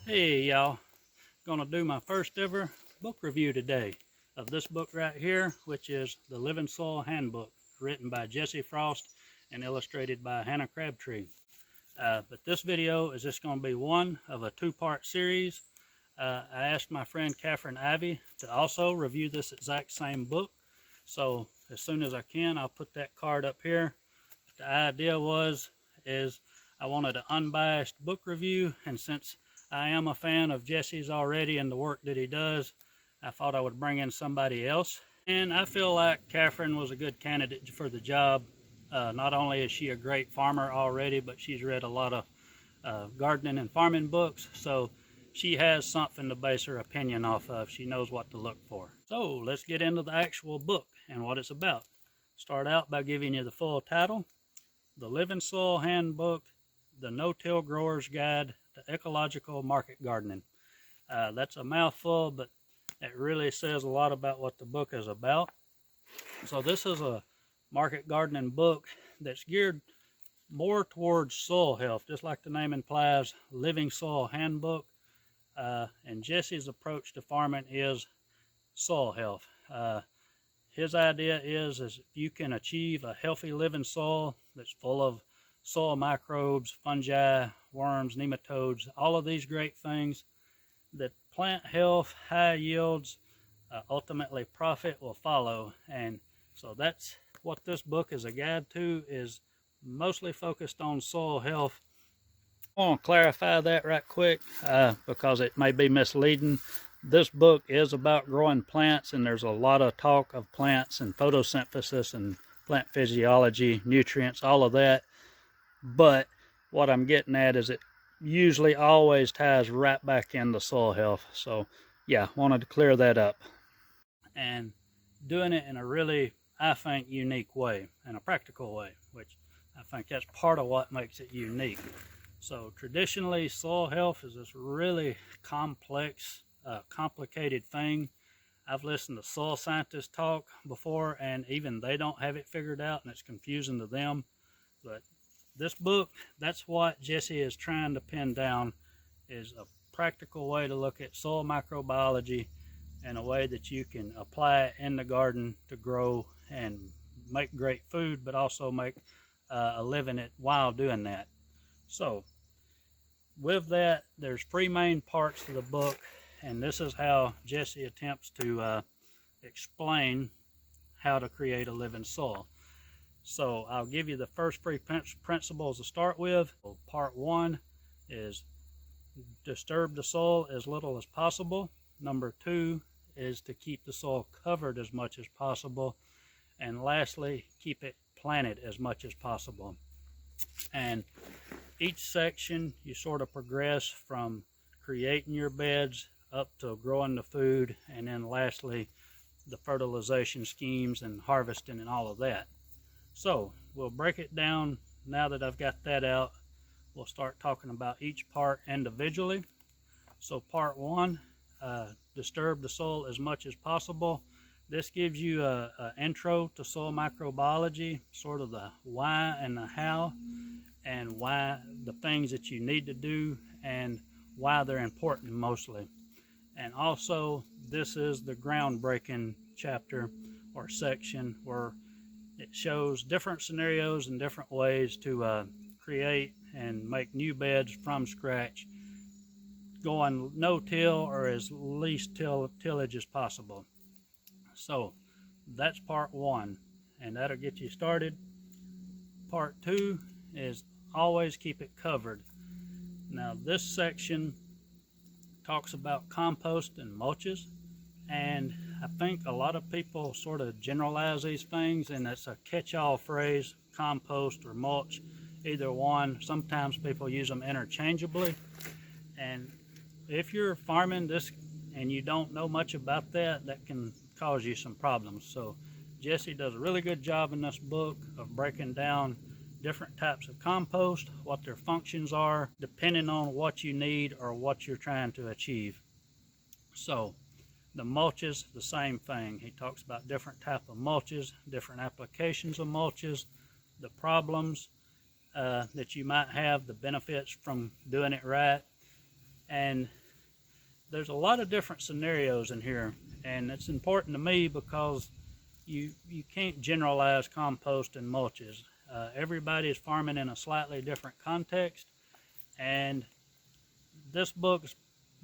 Hey y'all, gonna do my first ever book review today of this book right here, which is the Living Soil Handbook, written by Jessie Frost and illustrated by Hannah Crabtree. But this video is just going to be one of a two-part series. I asked my friend Katherine Ivy to also review this exact same book, so as soon as I can I'll put that card up here. The idea is I wanted an unbiased book review, and since I am a fan of Jesse's already and the work that he does, I thought I would bring in somebody else. And I feel like Katherine was a good candidate for the job. Not only is she a great farmer already, but she's read a lot of gardening and farming books, so she has something to base her opinion off of. She knows what to look for. So let's get into the actual book and what it's about. Start out by giving you the full title: The Living Soil Handbook, the No-Till Grower's Guide to Ecological Market Gardening. That's a mouthful, but it really says a lot about what the book is about. So this is a market gardening book that's geared more towards soil health, just like the name implies, Living Soil Handbook. And Jesse's approach to farming is soil health. His idea is if you can achieve a healthy living soil that's full of soil microbes, fungi, worms, nematodes, all of these great things, that plant health, high yields, ultimately profit will follow. And so that's what this book is a guide to, is mostly focused on soil health. I want to clarify that right quick because it may be misleading. This book is about growing plants, and there's a lot of talk of plants and photosynthesis and plant physiology, nutrients, all of that. But what I'm getting at is it usually always ties right back into soil health. So yeah, wanted to clear that up. And doing it in a really, I think, unique way, and a practical way, which I think that's part of what makes it unique. So traditionally, soil health is this really complex, complicated thing. I've listened to soil scientists talk before, and even they don't have it figured out, and it's confusing to them. But this book, that's what Jesse is trying to pin down, is a practical way to look at soil microbiology in a way that you can apply it in the garden to grow and make great food, but also make a living it while doing that. So with that, there's three main parts to the book, and this is how Jesse attempts to explain how to create a living soil. So I'll give you the first three principles to start with. Part one is disturb the soil as little as possible. Number two is to keep the soil covered as much as possible. And lastly, keep it planted as much as possible. And each section you sort of progress from creating your beds up to growing the food, and then lastly the fertilization schemes and harvesting and all of that. So we'll break it down. Now that I've got that out, we'll start talking about each part individually. So part one, disturb the soil as much as possible. This gives you an intro to soil microbiology, sort of the why and the how, and why the things that you need to do and why they're important mostly. And also, this is the groundbreaking chapter or section where it shows different scenarios and different ways to create and make new beds from scratch, going no-till or as least tillage as possible. So that's part one, and that'll get you started. Part two is always keep it covered. Now this section talks about compost and mulches, and I think a lot of people sort of generalize these things, and it's a catch-all phrase, compost or mulch, either one. Sometimes people use them interchangeably, and if you're farming this and you don't know much about that, that can cause you some problems. So Jesse does a really good job in this book of breaking down different types of compost, what their functions are, depending on what you need or what you're trying to achieve. So The mulches, the same thing. He talks about different type of mulches, different applications of mulches, the problems that you might have, the benefits from doing it right. And there's a lot of different scenarios in here, and it's important to me because you can't generalize compost and mulches. Everybody is farming in a slightly different context, and this book's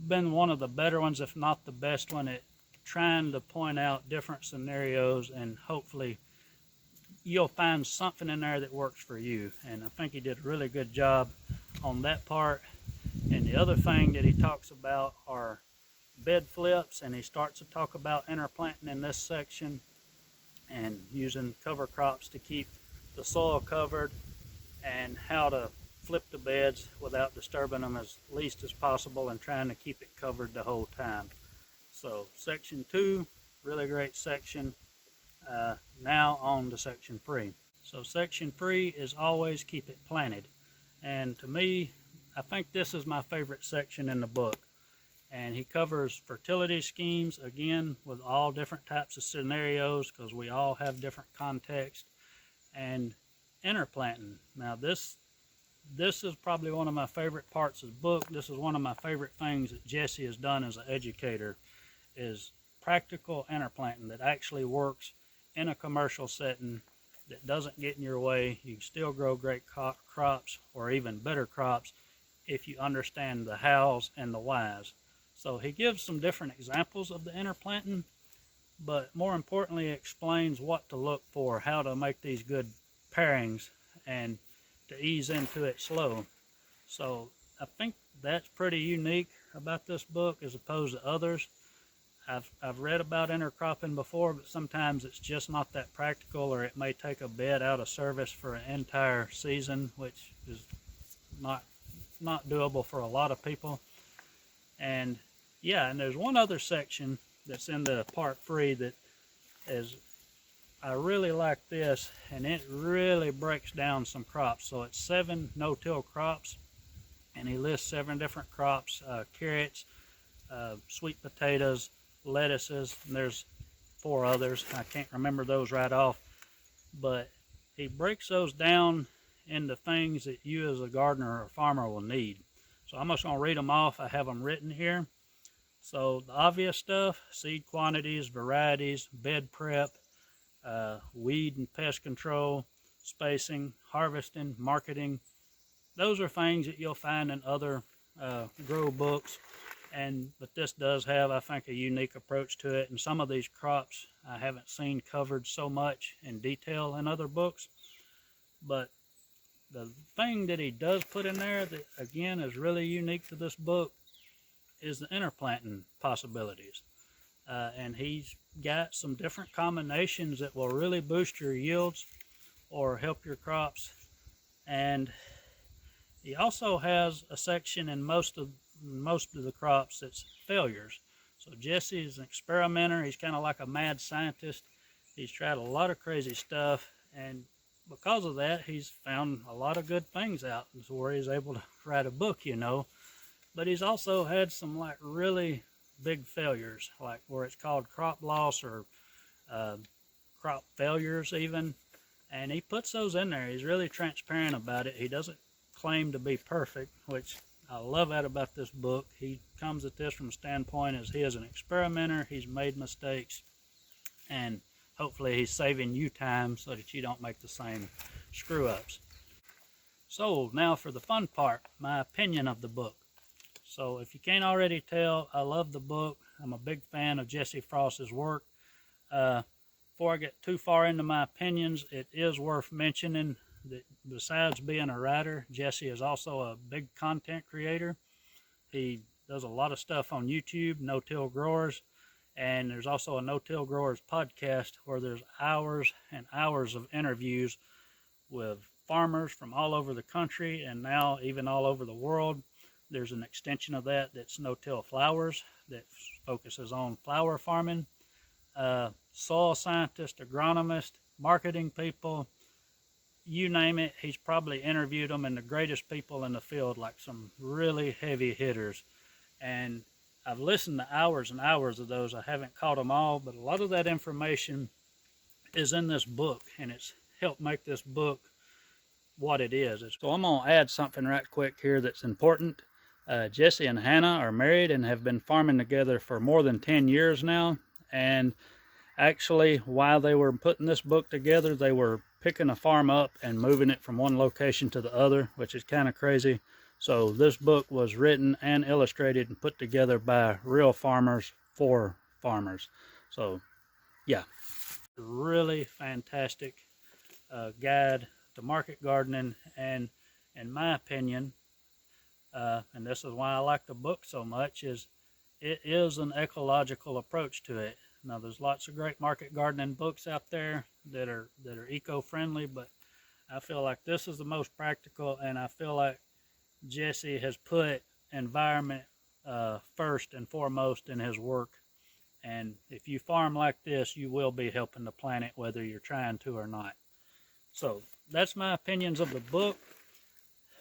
been one of the better ones, if not the best one, at trying to point out different scenarios, and hopefully you'll find something in there that works for you. And I think he did a really good job on that part. And the other thing that he talks about are bed flips, and he starts to talk about interplanting in this section and using cover crops to keep the soil covered, and how to flip the beds without disturbing them as least as possible and trying to keep it covered the whole time. So section 2, really great section. Now on to section 3. So section 3 is always keep it planted, and to me, I think this is my favorite section in the book. And he covers fertility schemes, again, with all different types of scenarios, because we all have different context, and interplanting. Now this is probably one of my favorite parts of the book. This is one of my favorite things that Jesse has done as an educator, is practical interplanting that actually works in a commercial setting, that doesn't get in your way. You can still grow great crops, or even better crops, if you understand the hows and the whys. So he gives some different examples of the interplanting, but more importantly explains what to look for, how to make these good pairings, and to ease into it slow. So I think that's pretty unique about this book as opposed to others. I've read about intercropping before, but sometimes it's just not that practical, or it may take a bed out of service for an entire season, which is not doable for a lot of people. And yeah, and there's one other section that's in the part 3 that is, I really like this, and it really breaks down some crops. So it's 7 no-till crops, and he lists 7 different crops: carrots, sweet potatoes, lettuces, and there's 4 others. I can't remember those right off, but he breaks those down into things that you as a gardener or farmer will need. So I'm just going to read them off. I have them written here. So the obvious stuff: seed quantities, varieties, bed prep, weed and pest control, spacing, harvesting, marketing. Those are things that you'll find in other grow books, but this does have, I think, a unique approach to it. And some of these crops I haven't seen covered so much in detail in other books. But the thing that he does put in there that, again, is really unique to this book is the interplanting possibilities. And he's got some different combinations that will really boost your yields or help your crops. And he also has a section in most of the crops that's failures. So Jesse is an experimenter. He's kind of like a mad scientist. He's tried a lot of crazy stuff, and because of that, he's found a lot of good things out, so where he's able to write a book, you know. But he's also had some like really big failures, like where it's called crop loss or crop failures even, and he puts those in there. He's really transparent about it. He doesn't claim to be perfect, which I love that about this book. He comes at this from a standpoint as he is an experimenter. He's made mistakes, and hopefully he's saving you time so that you don't make the same screw-ups. So now for the fun part, my opinion of the book. So if you can't already tell, I love the book. I'm a big fan of Jesse Frost's work. Before I get too far into my opinions, it is worth mentioning that besides being a writer, Jesse is also a big content creator. He does a lot of stuff on YouTube, No-Till Growers, and there's also a No-Till Growers podcast where there's hours and hours of interviews with farmers from all over the country and now even all over the world. There's an extension of that that's No-Till Flowers that focuses on flower farming. Soil scientists, agronomists, marketing people, you name it, he's probably interviewed them, and the greatest people in the field, like some really heavy hitters. And I've listened to hours and hours of those. I haven't caught them all, but a lot of that information is in this book, and it's helped make this book what it is. So I'm going to add something right quick here that's important. Jesse and Hannah are married and have been farming together for more than 10 years now. And actually, while they were putting this book together, they were picking a farm up and moving it from one location to the other, which is kind of crazy. So this book was written and illustrated and put together by real farmers for farmers. So yeah, really fantastic guide to market gardening, and in my opinion, and this is why I like the book so much, is it is an ecological approach to it. Now, there's lots of great market gardening books out there that are eco-friendly, but I feel like this is the most practical, and I feel like Jesse has put environment first and foremost in his work. And if you farm like this, you will be helping the planet, whether you're trying to or not. So that's my opinions of the book.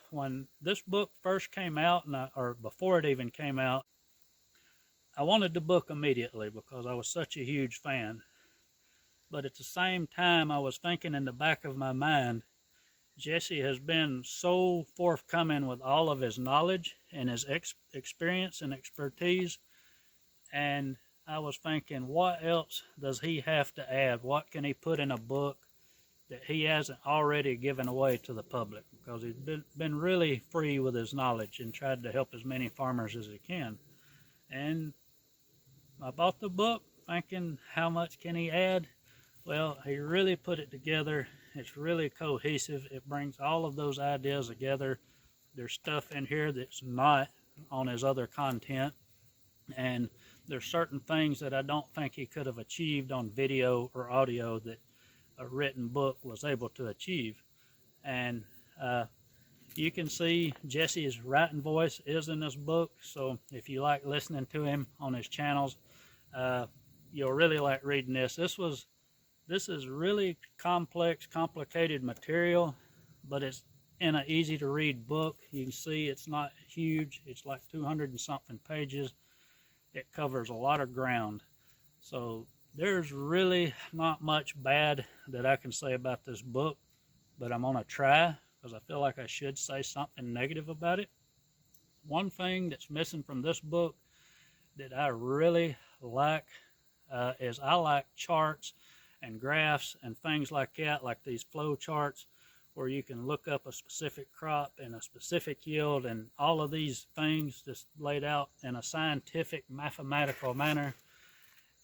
When this book first came out, or before it even came out, I wanted the book immediately because I was such a huge fan. But at the same time, I was thinking in the back of my mind, Jesse has been so forthcoming with all of his knowledge and his experience and expertise. And I was thinking, what else does he have to add? What can he put in a book that he hasn't already given away to the public? Because he's been really free with his knowledge and tried to help as many farmers as he can. And I bought the book thinking, how much can he add? Well, he really put it together. It's really cohesive. It brings all of those ideas together. There's stuff in here that's not on his other content. And there's certain things that I don't think he could have achieved on video or audio that a written book was able to achieve. And you can see Jesse's writing voice is in this book. So if you like listening to him on his channels, you'll really like reading this. This is really complex, complicated material, but it's in an easy to read book. You can see it's not huge. It's like 200 and something pages. It covers a lot of ground. So there's really not much bad that I can say about this book, but I'm gonna try because I feel like I should say something negative about it. One thing that's missing from this book that I really like is I like charts and graphs and things like that, like these flow charts where you can look up a specific crop and a specific yield and all of these things just laid out in a scientific, mathematical manner.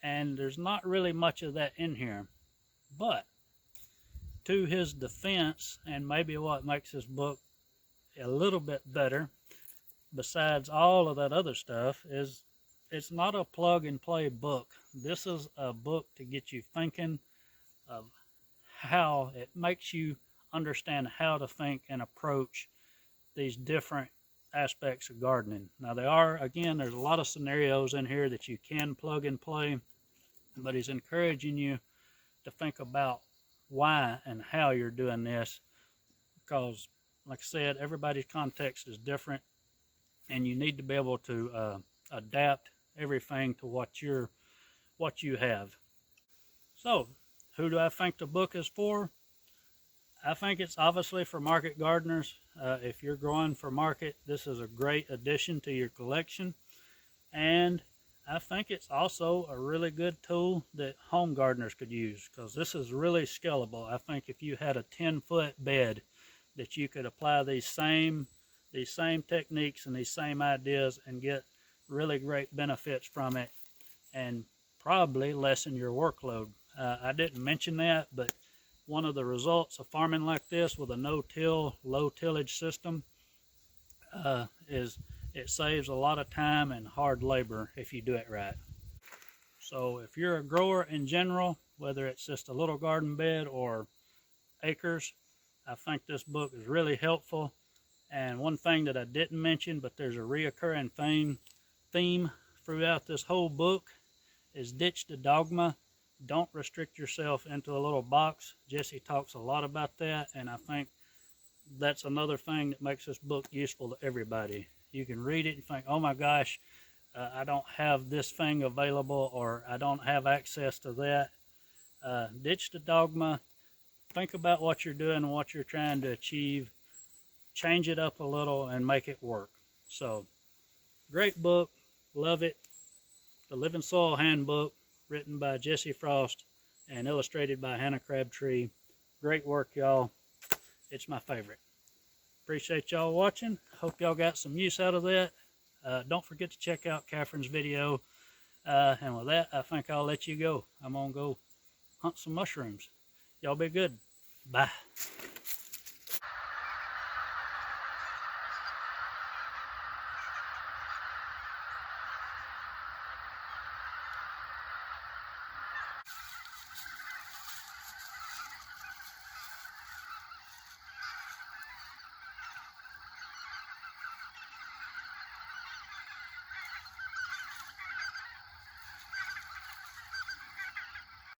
And there's not really much of that in here. But to his defense, and maybe what makes this book a little bit better, besides all of that other stuff, is it's not a plug and play book. This is a book to get you thinking of how it makes you understand how to think and approach these different aspects of gardening. Now there's a lot of scenarios in here that you can plug and play, but he's encouraging you to think about why and how you're doing this, because like I said, everybody's context is different and you need to be able to adapt everything to what you have. So who do I think the book is for? I think it's obviously for market gardeners. If you're growing for market, this is a great addition to your collection. And I think it's also a really good tool that home gardeners could use, because this is really scalable. I think if you had a 10-foot bed, that you could apply these same techniques and these same ideas and get really great benefits from it and probably lessen your workload. I didn't mention that, but one of the results of farming like this with a no-till, low-tillage system is it saves a lot of time and hard labor if you do it right. So if you're a grower in general, whether it's just a little garden bed or acres, I think this book is really helpful. And one thing that I didn't mention, but there's a reoccurring theme throughout this whole book, is ditch the dogma. Don't restrict yourself into a little box. Jesse talks a lot about that, and I think that's another thing that makes this book useful to everybody. You can read it and think, oh my gosh, I don't have this thing available, or I don't have access to that, ditch the dogma. Think about what you're doing and what you're trying to achieve. Change it up a little and make it work. So, great book. Love it. The Living Soil Handbook, written by Jessie Frost and illustrated by Hannah Crabtree. Great work, y'all. It's my favorite. Appreciate y'all watching. Hope y'all got some use out of that. Don't forget to check out Katherine's video. And with that, I think I'll let you go. I'm going to go hunt some mushrooms. Y'all be good. Bye.